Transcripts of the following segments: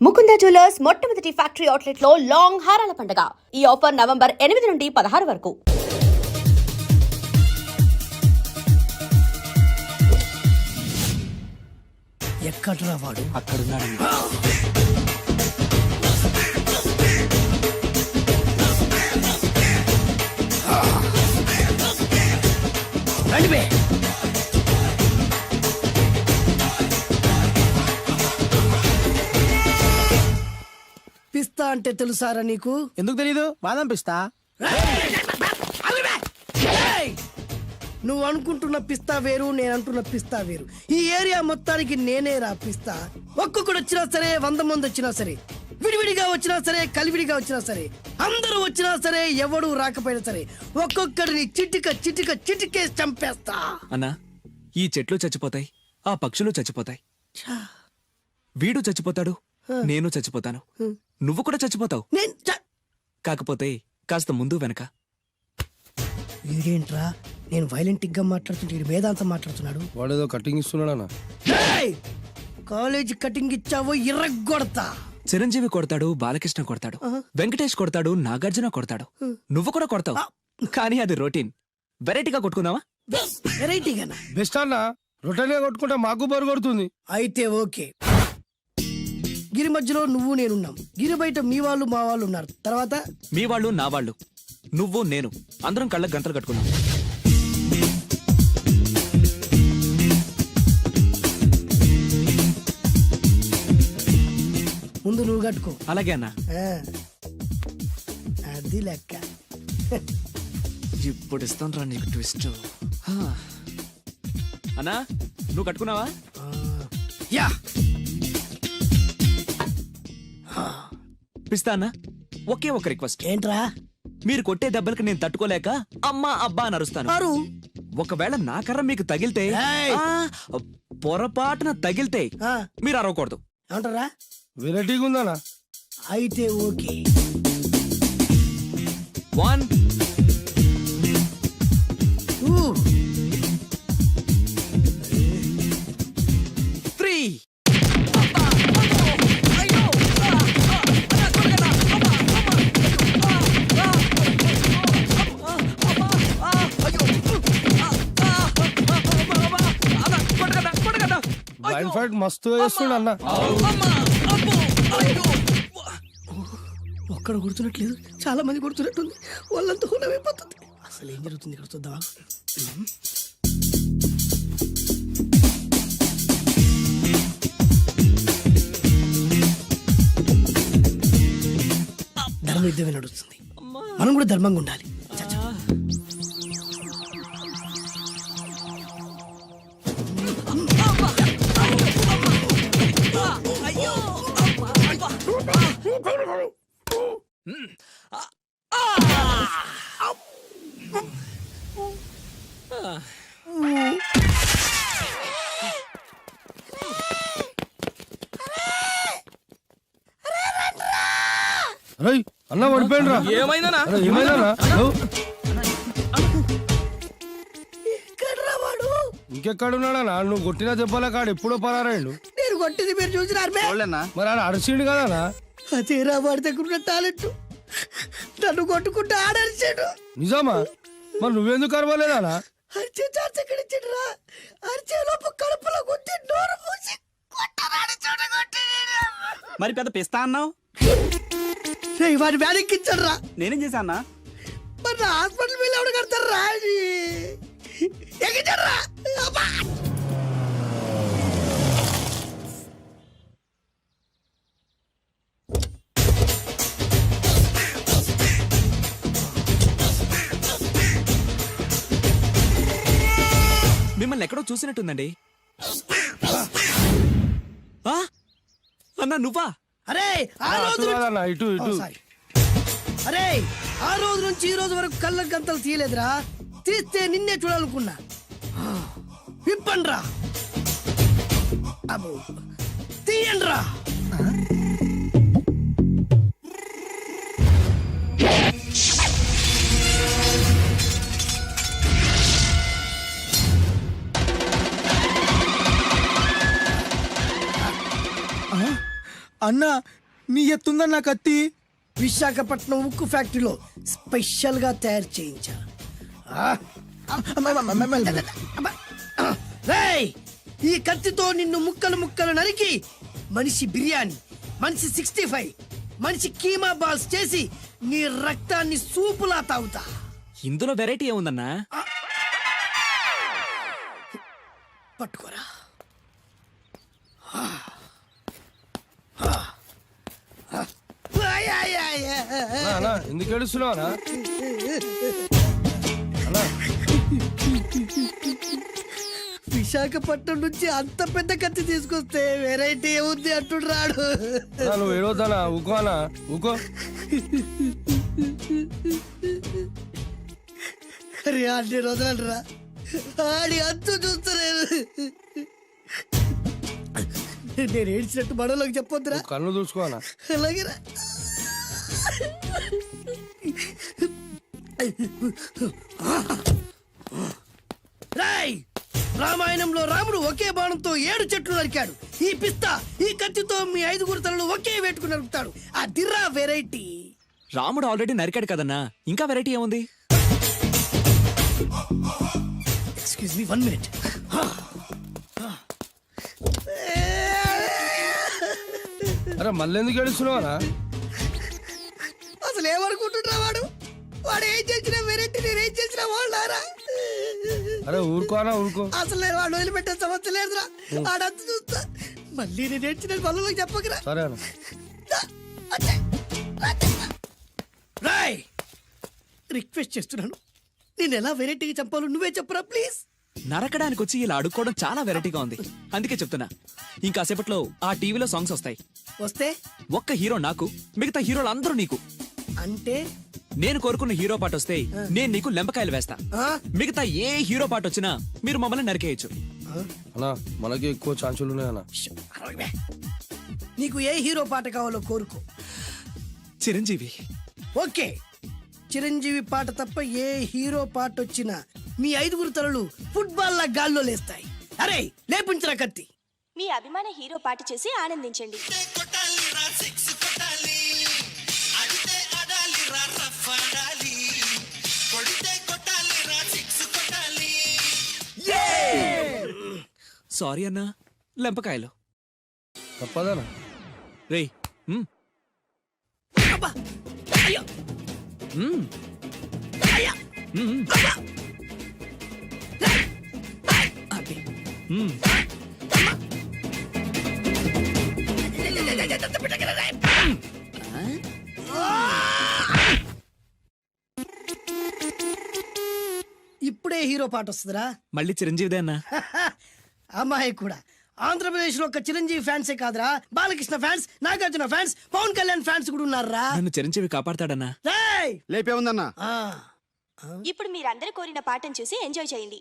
Mukunda jewellers మొట్టమొదటి factory outlet లో long హారాల పండుగ. ఈ ఆఫర్ నవంబర్ 8 నుండి 16 వరకు. ఎక్కడ్రా వాడు? అక్కడున్నాడు. రండివే. పిస్తా అంటే తెలుసారా నీకు? ఎందుకు తెలీదు? బాదం పిస్తా. నువ్వు అనుకుంటున్న పిస్తా వేరు, నేను అంటున్న పిస్తా వేరు. ఈ ఏరియా మొత్తానికి నేనే రా పిస్తా. ఒక్కొక్కడు వచ్చినా సరే, 100 మంది వచ్చినా సరే, విడివిడిగా వచ్చినా సరే, కలివిడిగా వచ్చినా సరే, అందరూ వచ్చినా సరే, ఎవడు రాకపోయినా సరే, ఒక్కొక్కడిని చిటికేసి చంపేస్తా. అన్నా, ఈ చెట్లు చచ్చిపోతాయి, ఆ పక్షులు చచ్చిపోతాయి, వీడు చచ్చిపోతాడు, నేను చచ్చిపోతాను, నువ్వు కూడా చచ్చిపోతావు. కాకపోతే కాస్త ముందు వెనక. వీడేంట్రా నేను వైలెంటిక్ గా మాట్లాడుతుంటే వేదాంతం మాట్లాడుతున్నాడు. వాడేదో కటింగ్ ఇస్తున్నాడా? కాలేజ్ కటింగ్ ఇచ్చావో ఇర్రగొడతా. చిరంజీవి కొడతాడు, బాలకృష్ణ కొడతాడు, వెంకటేష్ కొడతాడు, నాగార్జున కొడతాడు, నువ్వు కూడా కొడతావు. కానీ అది రొటీన్. వెరైటీగా కొట్టుకుందామా? వెరైటీగానా? బెస్ట్ అన్న, రొటెన్ గా కొట్టుకుంటే మాకు బరు కొడుతుంది. అయితే ఓకే. గిరి మధ్యలో నువ్వు నేనున్నాం. గిరి బయట మీ వాళ్ళు మా వాళ్ళు ఉన్నారు. తర్వాత మీ వాళ్ళు నా వాళ్ళు, నువ్వు నేను, అందరం కళ్ళకు గంతలు కట్టుకున్నాం. ముందు నువ్వు కట్టుకో. అలాగే అన్నా. అది లెక్క. ఇప్పుడు ఇస్తాను రా నీకు ట్విస్ట్. అన్నా, నువ్వు కట్టుకున్నావా? యా. పిస్తా అన్నా, ఒకే ఒక రిక్వెస్ట్. ఏంట్రా? మీరు కొట్టే దెబ్బలకి నేను తట్టుకోలేక అమ్మా అబ్బా అని అరుస్తాను. ఒకవేళ నా కర్ర మీకు తగిలితే, పొరపాటున తగిలితే మీరు అరవకూడదు. ఏమంటారా? వెరైటీగా ఉందనా? అయితే ఓకే. 1 3. బ్లైండ్ ఫైట్ మస్తు వేస్తుండ అన్న. ఒక్కడ గుర్తున్నట్లేదు, చాలా మంది గుర్తున్నట్టుంది. వాళ్ళంతా హులమైపోతుంది. అసలు ఏం జరుగుతుంది ఇక్కడ చూద్దామా? ధర్మ యుద్ధమే నడుస్తుంది. మనం కూడా ధర్మంగా ఉండాలి. అరే అన్న పడిపోయిండ్రా. ఏమైందనా? ఇంకెక్కడున్నాడా? నువ్వు కొట్టినా చెప్పాలా కాడు ఎప్పుడో పరారాయండు. నేను కొట్టింది మీరు చూసినారు. మరి ఆడ అరిసిండు కదా? అదేరా వాడి దగ్గర ఉన్న టాలెంట్. నన్ను కొట్టుకుంటూ ఆడరిచాడు. నిజమా? మరి నువ్వెందుకు అరవలేదా? అరిచే ఛాన్స్ ఎక్కడిచ్చాడురా? అరిచే లోపు కడుపులో గుద్ది నోరు మూసి కొట్టరాని చోట కొట్టి. మరి పెద్ద పిస్తా అన్నావు. వాడి వ్యాధికిచ్చాడు రా. నేనేం చేశా అన్నా? మరి హాస్పిటల్ బిల్ ఎవడు కడతారు రా? ఎక్కించాడు రా. మిమ్మల్ని ఎక్కడో చూసినట్టుందండి. అన్నా నువ్వా? అరే ఆ రోజు ఇటు ఇటు. అరే ఆ రోజు నుంచి ఈ రోజు వరకు కళ్ళ గంతలు తీయలేదురా. తీస్తే నిన్నే చూడాలనుకున్నా. విప్పండ్రా. అబ్బో తీయండ్రా. అన్న నీ ఎత్తుందన్న కత్తి. విశాఖపట్నం ఉక్కు ఫ్యాక్టరీలో స్పెషల్ గా తయారు చేయించా. రేయ్, ఈ కత్తితో నిన్ను ముక్కలు ముక్కలు నరికి మనిషి బిర్యానీ, మనిషి 65, మనిషి కీమా బాల్స్ చేసి నీ రక్తాన్ని సూపులా తాగుతా. ఇందులో వెరైటీ ఏముందన్నా? పట్టుకోరా. అన్న ఎందుకు ఏడుస్తున్నావు అన్న? అన్న విశాఖపట్నం నుంచి అంత పెద్ద కత్తి తీసుకొస్తే వెరైటీ ఏముంది అంటుడు రాడు. అన్న, నువ్వు ఏడవద్దనా, ఊకో అన్న ఊకో. అరే అన్ని రోజులరా ఆడి అంతు చూస్తలేరు. నేను ఏడ్చినట్టు మనలోకి చెప్పొద్దురా. నువ్వు కన్ను చూసుకో అన్న. అలాగేరా. రాయ్, రామాయణంలో రాముడు ఒకే బాణంతో 7 చెట్లు నరికాడు. ఈ పిస్తా ఈ కత్తితో మీ 5 తలలు ఒకే వేటుకు నరుకుతాడు. ఆ దిర్రా వెరైటీ. రాముడు ఆల్రెడీ నరికాడు కదన్నా, ఇంకా వెరైటీ ఏముంది? Excuse me 1 minute. అరే మళ్ళీ ఎందుకు ఏడుస్తున్నావు అన్న? అసలు ఏమనుకుంటున్నా వాడు? వాడు ఏం చేసిన వెరైటీ, నేను ఏం చేసిన వాళ్ళారా? అరే ఊరుకో అన్న ఊరుకో. అసలు నేను వాడు వదిలిపెట్టే సమస్య లేదురా. ఆడంతా చూస్తా. మళ్ళీ నేను ఏడ్చిన పనులకు చెప్పకరా. సరే అన్న. రాయ్, రిక్వెస్ట్ చేస్తున్నాను, నేను ఎలా వెరైటీగా చంపాలో నువ్వే చెప్పరా ప్లీజ్. నరకడానికి వచ్చి ఇలా అడుక్కోవడం చాలా వెరైటీగా ఉంది. అందుకే చెప్తున్నా, ఇంకాసేపట్లో ఆ టీవీలో సాంగ్స్ వస్తాయి. వస్తే ఒక్క హీరో నాకు, మిగతా హీరోలు అందరూ నీకు. అంటే నేను కోరుకున్న హీరో పాట వస్తే నేను నీకు లెంపకాయలు వేస్తా. ఆ? మిగతా ఏ హీరో పాట వచ్చినా మీరు మమ్మల్ని నరికేయచ్చు. అన్న మనకి ఎక్కువ ఛాన్సులు ఉన్నాయి అన్న. ష్, అరవై. నీకు ఏ హీరో పాట కావాలో కోరుకో. చిరంజీవి. ఓకే, చిరంజీవి పాట తప్ప ఏ హీరో పాట వచ్చినా మీ 5 తలలు ఫుట్బాల్ లా గాల్లో లేస్తాయి. అరే లేపించరా కత్తి. మీ అభిమాన హీరో పాట చేసి ఆనందించండి. సారీ అన్నా, లెంపకాయలు. తప్పదనా? రేయ్, అబ్బా! అయ్యో! అయ్యా! అబ్బే! ఇప్పుడే హీరో పాట వస్తుందిరా. మళ్ళీ చిరంజీవిదే అన్నా. అమ్మాయి కూడా ఆంధ్రప్రదేశ్ లో ఒక చిరంజీవి ఫ్యాన్సే కాదురా, Balakrishna fans, Nagarjuna fans, Pawan Kalyan fans కూడా ఉన్నారా. నన్ను చిరంజీవి కాపాడతాడన్నా. రేయ్! లేపే ఉందన్నా. ఆ, ఇప్పుడు మీరందరూ కోరిన పాటను చూసి ఎంజాయ్ చేయండి.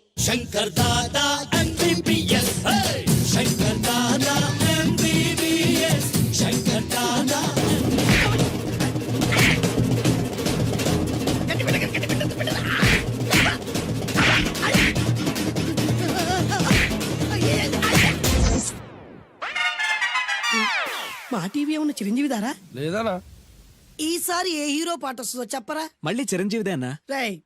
మా టీవీ ఏమన్నా చిరంజీవి దారా? లేదనా? ఈసారి ఏ హీరో పాట వస్తుందో చెప్పరా. మళ్ళీ చిరంజీవిదే అన్నా. రేయ్,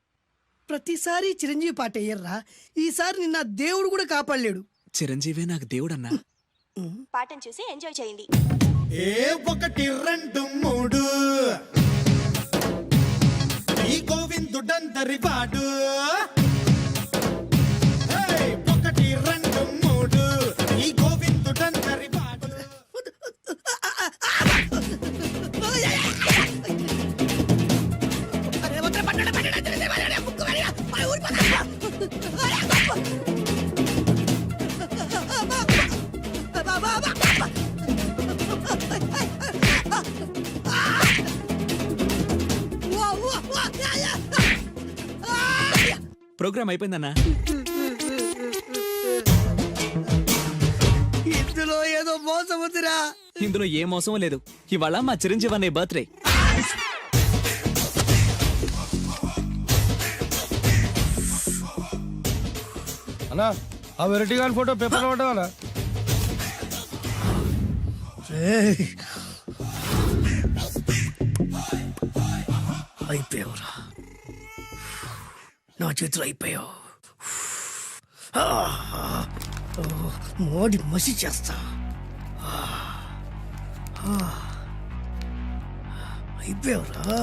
ప్రతిసారి చిరంజీవి పాట వేయర్రా. ఈసారి నిన్న దేవుడు కూడా కాపాడలేడు. చిరంజీవే నాకు దేవుడన్నా. పాటను చూసి ఎంజాయ్ చేయండి. 1 2 3 ఈ గోవిందుడందరి వాడు. 1 2 3 ఈ గోవిందుడందరి వాడు. ప్రోగ్రామ్ అయిపోయిందన్నా. ఇందులో ఏదో మోసం ఉందిరా. ఇందులో ఏ మోసం లేదు. ఇవాళ మా చిరంజీవి అనే బర్త్డే. అన్నా ఆ వెరైటీ గారి ఫోటో పేపర్ పడ్డా. రేయ్, అయిపోయావురా, నా చేతులు అయిపోయావు. మోడి మసి చేస్తా. అయిపోయావురా, అన్నా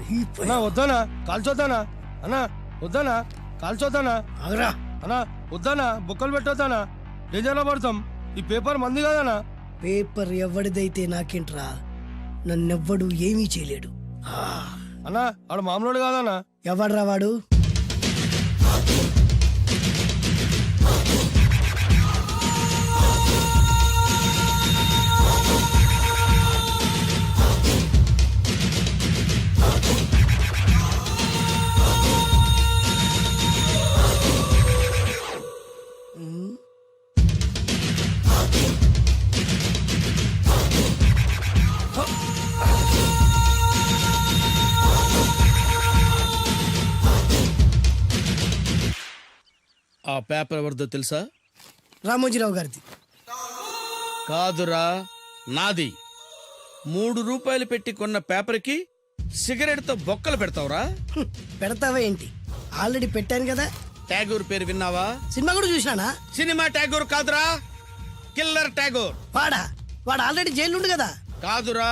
అయిపోయావు. వద్దానా కాల్చొద్దానా అన్నా వద్దానా కాల్చొద్దానా ఆగరా. అన్నా వద్దానా బుక్కలు పెట్టొద్దానా డేంజర్లో పడతాం. ఈ పేపర్ మంది కదనా. పేపర్ ఎవడిదైతే నాకేంట్రా, నన్నెవ్వడు ఏమీ చేయలేడు. అన్నా ఆడు మామూలు కాదనా. ఎవడ్రా వాడు? ఆ పేపర్ ఎవరిదో తెలుసా? రామోజీరావు గారిది. కాదురా, నాది. 3 రూపాయలు పెట్టి కొన్న పేపర్కి సిగరెట్తో బొక్కలు పెడతావురా? పెడతావా ఏంటి? ఆల్రెడీ పెట్టాను కదా. ట్యాగూర్ పేరు విన్నావా? సినిమా కూడా చూసినానా? సినిమా ట్యాగూర్ కాదురా, కిల్లర్ ట్యాగూర్. వాడు ఆల్రెడీ జైలు కదా. కాదురా,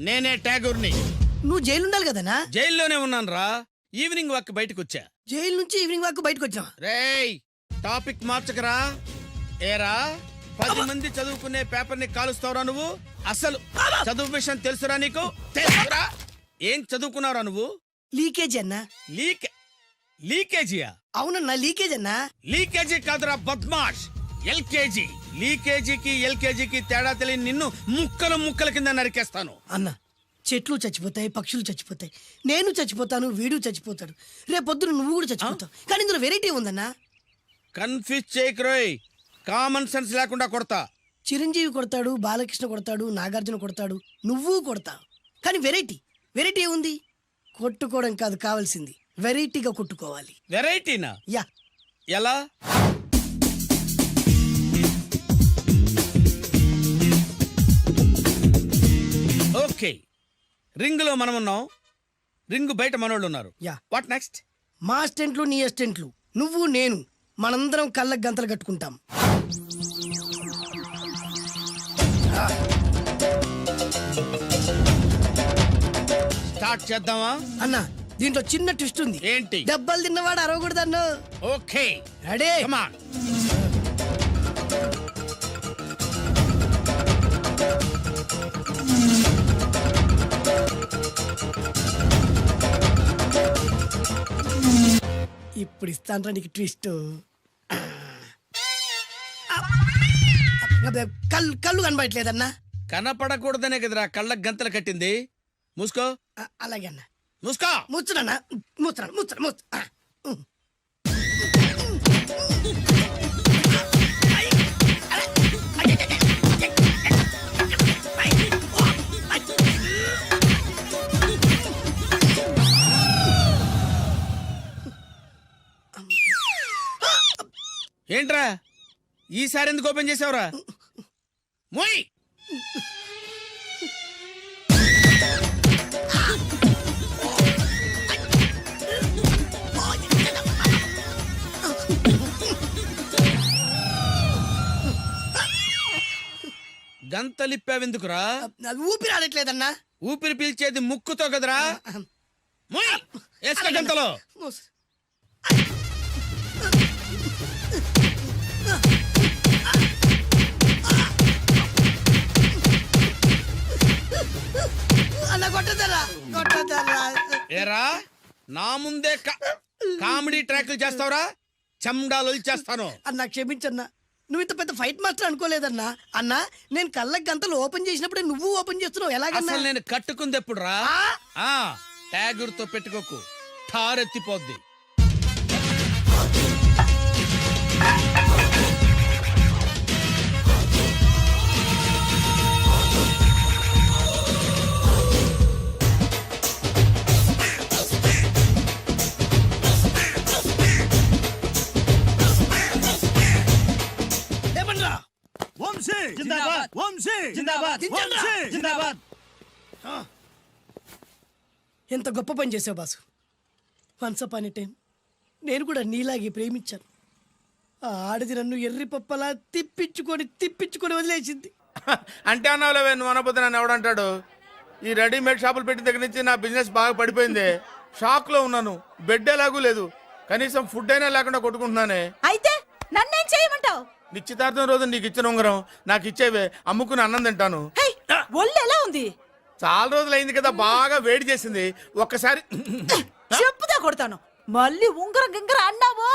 నేనే ట్యాగూర్ని. నువ్వు జైలు ఉండాలి కదనా? జైల్లోనే ఉన్నానురా. ఈవినింగ్ వాక్ బయటకు వచ్చా. జైలు నుంచి ఈవినింగ్ వాక్ బయటకు వచ్చావా? రేయ్, టాపిక్ మార్చకరా. ఏరా, 10 మంది చదువుకునే పేపర్ ని కాలుస్తావురా నువ్వు? అసలు చదువు విషయం తెలుసురా నీకు? తెలుసురా? ఏం చదువుకున్నావురా నువ్వు? లీకేజీ అన్నా. లీకేజీయా? అవునన్నా, లీకేజ్ అన్నా. లీకేజీ కాదురా బద్మాష్, ఎల్కేజీ. లీకేజీకి ఎల్కేజీకి తేడా తెలియని నిన్ను ముక్కలు ముక్కల కింద నరికేస్తాను. అన్నా, చెట్లు చచ్చిపోతాయి, పక్షులు చచ్చిపోతాయి, నేను చచ్చిపోతాను, వీడు చచ్చిపోతాడు, రేపొద్దున నువ్వు కూడా చచ్చిపోతావు. కానీ ఇందులో వెరైటీ ఉందన్నా. కన్ఫ్యూజ్ చేయకురోయ్, కామన్ సెన్స్ లేకుండా కొడతా. చిరంజీవి కొడతాడు, బాలకృష్ణ కొడతాడు, నాగార్జున కొడతాడు, నువ్వు కొడతావు. కానీ వెరైటీ ఉంది. కొట్టుకోవడం కాదు కావాల్సింది, వెరైటీగా కొట్టుకోవాలి. వెరైటీనా? యా. ఎలా? ఓకే, రింగ్ లో మనం ఉన్నాం, రింగ్ బయట మనోళ్ళు ఉన్నారు. యా. What next? మా అసిస్టెంట్లు, నీ అసిస్టెంట్లు, నువ్వు నేను, మనందరం కళ్ళకు గంతలు కట్టుకుంటాం. స్టార్ట్ చేద్దామా? అన్నా, దీంట్లో చిన్న ట్విస్ట్ ఉంది. ఏంటి? దెబ్బలు తిన్నవాడు అరవకూడదన్ను. Okay, ready? Come on. ఇప్పుడు ఇస్తాను నీకు ట్విస్ట్. కళ్ళు కనబడట్లేదన్నా. కనపడకూడదనే కదరా కళ్ళకు గంతలు కట్టింది. మూసుకో. అలాగే అన్న. మూసుకో. ముచ్చునన్నా, ముచ్చున. ఏంట్రా ఈసారి ఎందుకు ఓపెన్ చేసావురా? మోయ్. గంతలిప్పావెందుకురా? ఊపిరి ఆడట్లేదన్నా. ఊపిరి పీల్చేది ముక్కుతో కదరా. మోయ్, వేసుకో గంతలో. అన్న కొట్టదరా. ఏరా, నా ముందే కామెడీ ట్రాక్లు చేస్తావురా? చెమ్డాలు చేస్తాను. అన్నా క్షమించన్నా, నువ్వు ఇంత పెద్ద ఫైట్ మాస్టర్ అనుకోలేదన్నా. అన్నా, నేను కళ్ళకి గంతలు ఓపెన్ చేసినప్పుడే నువ్వు ఓపెన్ చేస్తున్నావు. ఎలాగన్నా? అసలు నేను కట్టుకుంది ఎప్పుడురా? ట్యాగూర్ తో పెట్టుకోకు, ఠారెత్తిపోద్ది. ఎంత గొప్ప పని చేసావు boss. Once upon a time నేను కూడా నీలాగే ప్రేమించాను. ఆ ఆడది నన్ను ఎర్రి పప్పలా తిప్పించుకొని వదిలేసింది. అంటే అన్నావులేవే, నువ్వు అనబోతే నన్ను ఎవడంటాడు. ఈ రెడీమేడ్ షాపులు పెట్టిన దగ్గర నుంచి నా బిజినెస్ బాగా పడిపోయింది. షాక్ లో ఉన్నాను, బెడ్ ఎలాగూ లేదు, కనీసం ఫుడ్ అయినా లేకుండా కొట్టుకుంటున్నానే. అయితే నన్నేం చేయమంటావు? నిశ్చితార్థం రోజు నీకు ఇచ్చిన ఉంగరం నాకు ఇచ్చేవే, అమ్ముకుని అన్నం తింటాను. ఒళ్ళు ఎలా ఉంది? చాలా రోజులు అయింది కదా, బాగా వేడి చేసింది. ఒక్కసారి చెప్పుదా కొడతాను. మళ్ళీ ఉంగరం గింగర అన్నావో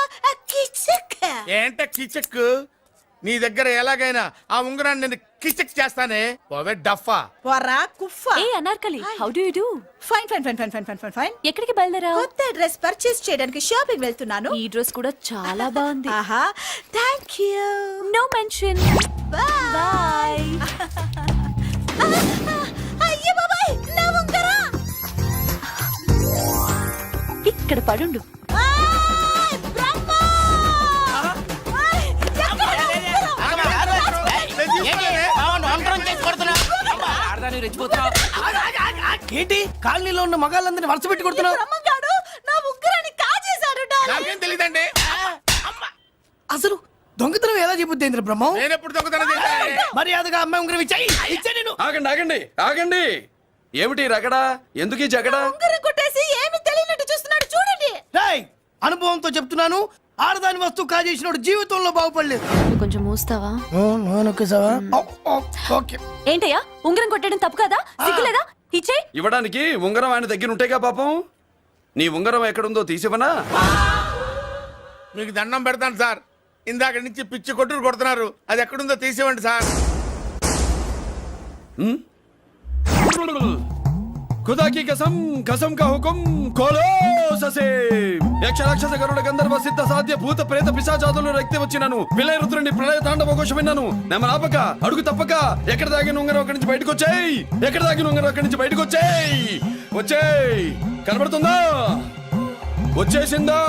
ఏంట కిచక్, నీ దగ్గర ఎలాగైనా ఆ ఉంగరాన్ని నేను కిచక్ చేస్తానే. పోవే డఫా. వరా కుఫా. ఏ Anarkali, how do you do? Fine fine fine fine fine fine fine fine. ఎక్కడికి బయలుదేరావు? కొత్త డ్రెస్ పర్చేస్ చేయడానికి షాపింగ్ వెళ్తున్నాను. ఈ డ్రెస్ కూడా చాలా బాగుంది. ఆహా, thank you. No mention. Bye. అయ్యో బాబాయ్, నా ఉంగరం. ఇక్కడ పడుండు. ఆయ్, బ్రహ్మ! ఆయ్, ఎక్కడ ఉంగరం? ఏంటి కాలనీలో ఉన్న మగాళ్ళందరినీ వరుస పెట్టి కొడుతున్నావు? బ్రహ్మంగాడు నా ఉంగరాన్ని కాజేశాడు. నాకేం తెలియదండి. అసలు దొంగతనం ఎలా చెబుద్ది బ్రహ్మం? నేను ఎప్పుడు దొంగతనం చేశాను? మర్యాదగా అమ్మాయి ఉంగరం ఇచ్చా నేను. ఆగండి ఏమిటి రగడా? ఎందుకు ఈ జగడా? ఉంగరం కొట్టేసి ఏమి తెలియనట్టు చూస్తున్నాడు చూడండి. రేయ్, అనుభవంతో చెప్తున్నాను, ఆడదాని వస్తువు కాజేసినోడు జీవితంలో బాగుపడలేదు. కొంచెం మూస్తావా? ఓకే. ఏంటయ్యా, ఉంగరం కొట్టడం తప్పు కదా? సిగ్గులేదా? ఇచ్చే. ఇవ్వడానికి ఉంగరం ఆయన దగ్గర ఉంటేగా పాపం. నీ ఉంగరం ఎక్కడుందో తీసివనా? మీకు దండం పెడతాను సార్, ఇందాక నుంచి పిచ్చి కొట్టుడు కొడుతున్నారు. అది ఎక్కడుందో తీసివ్వండి సార్. खुदा की कसम कसम का हुकुम खोलो ससे యక్ష రాక్షస గరుడ గంధర్వ సిద్ధ సాధ్య భూత ప్రేత పిశాచాదులు రక్తి వచ్చినాను విలయ రుద్రుని ప్రళయ తాండవ ఘోష విన్నాను. నెమలాపక అడుగు తప్పక ఎక్కడ దాగిన ఉంగరం అక్కడి నుంచి బయటకు వచ్చేయ్. ఎక్కడ దాగిన ఉంగరం అక్కడి నుంచి బయటకు వచ్చేయ్. కనబడుతుందా? వచ్చేసిందా?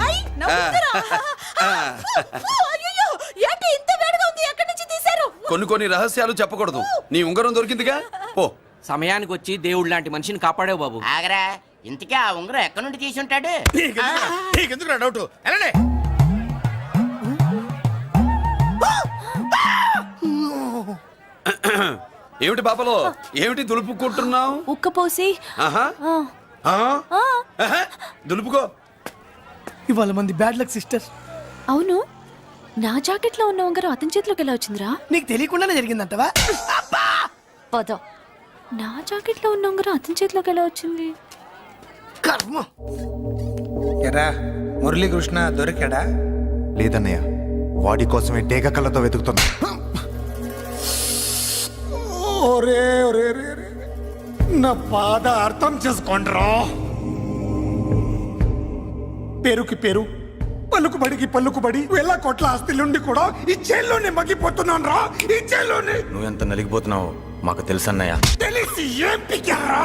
హై, నా ఉంగరం. అయ్యో, ఏంటి ఇంత వేడిగా ఉంది? ఎక్కడి నుంచి తీశారు? కొన్ని రహస్యాలు చెప్పకూడదు. నీ ఉంగరం దొరికిందిగా, పో. సమయానికి వచ్చి దేవుడు లాంటి మనిషిని కాపాడావు బాబు. ఆగరా, ఇంతకీ ఆ ఉంగరం ఎక్కడి నుండి తీసి ఉంటాడు? నీకెందుకు డౌట్? వెళ్ళండి. ఏమిటి పాపలో, ఏమిటి దులుపుకుంటున్నావు? ఉక్కపోసి. దులుపుకో. ఇవాళ మంది బ్యాడ్ లక్ సిస్టర్. అవును, నా జాకెట్ లో ఉన్న ఉంగరం అతని చేతిలోకి ఎలా వచ్చిందిరా? నీకు తెలియకుండానే జరిగిందంటవా? పద. నా జాకెట్ లో ఉన్న ఉంగరం అతని చేతిలోకి ఎలా వచ్చింది? కర్మ. ఎరా మురళీకృష్ణ దొరికాడా? లేదన్నయ్య, వాడి కోసమే డేగ కళ్ళతో వెతుకుతున్నా. ఒరే ఒరే ఒరే ఒరే, నా బాధ అర్థం చేసుకోండిరా. పేరుకి పేరు, పలుకుబడికి పలుకుబడి, వేల కోట్ల ఆస్తిలుండి కూడా ఈ జైల్లోనే మగ్గిపోతున్నాను రా. ఈ జైల్లోనే. నువ్వెంత నలిగిపోతున్నావు మాకు తెలుసన్నయ్య. తెలిసి ఏం పిక్కారా?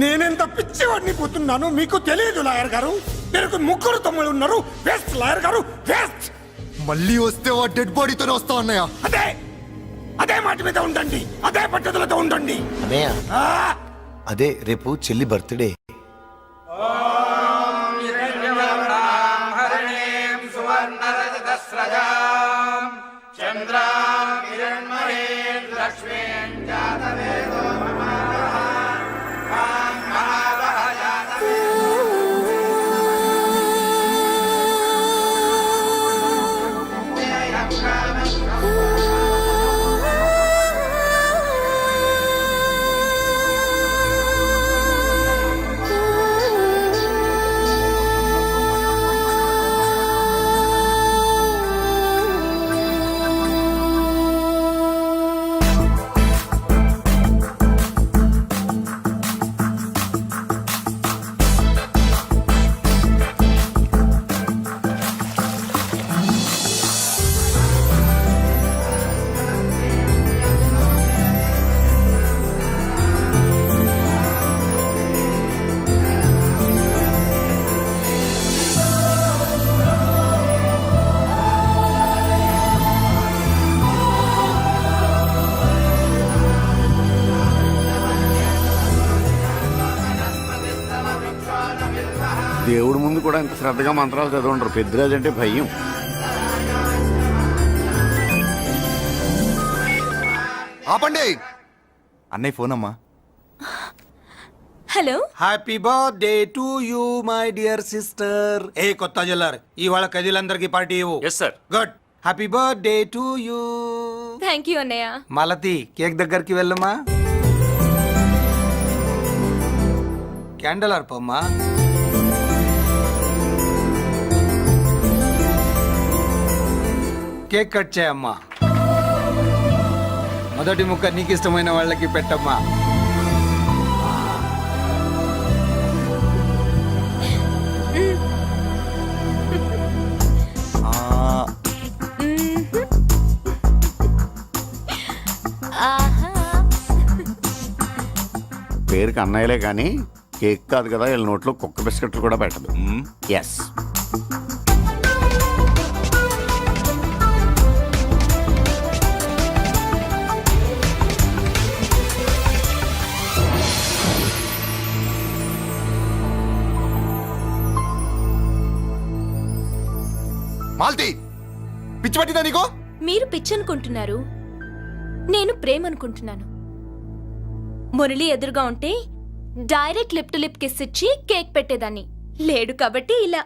నేనెంత పిచ్చివాడిని పోతున్నాను మీకు తెలియదు లాయర్ గారు. నేను ముగ్గురు తమ్ముళ్ళు ఉన్నారు. వేస్ట్ లాయర్ గారు, వేస్ట్. మళ్ళీ వస్తే ఆ డెడ్ బాడీతోనే వస్తావు అన్నయ్య. అదే మాట మీద ఉండండి, అదే పట్టుదలతో ఉండండి. అన్నయ్య, అదే రేపు చెల్లి బర్త్డే. కూడా ఇంత శ్రద్ధగా మంత్రాలు చదవంటారు పెద్దరాజు అంటే భయం. ఆపండి. అన్నయ్య ఫోన్ అమ్మా. Hello. Happy birthday to you my dear sister. ఏ కొత్త జిల్లార్ ఇవాళ కదిలందరికీ పార్టీ ఇవ్వు. Yes sir. Good. Happy birthday to you. Thank you అన్నయ్య. మాలతి కేక్ దగ్గరికి వెళ్ళమ్మా. క్యాండల్ అర్పమ్మా. కేక్ కట్ చేయమ్మా. మొదటి ముక్క నీకు ఇష్టమైన వాళ్ళకి పెట్టమ్మా. పేరుకి అన్నయ్యలే కానీ కేక్ కాదు కదా, వీళ్ళ నోట్లో కుక్క బిస్కెట్లు కూడా పెట్టదు. ఎస్. మాల్తి, పిచ్చి పట్టిందా నీకు? మీరు పిచ్చి అనుకుంటున్నారు, నేను ప్రేమ అనుకుంటున్నాను. మురళి ఎదురుగా ఉంటే direct lip to lip kiss ఇచ్చి కేక్ పెట్టేదాన్ని. లేడు కాబట్టి ఇలా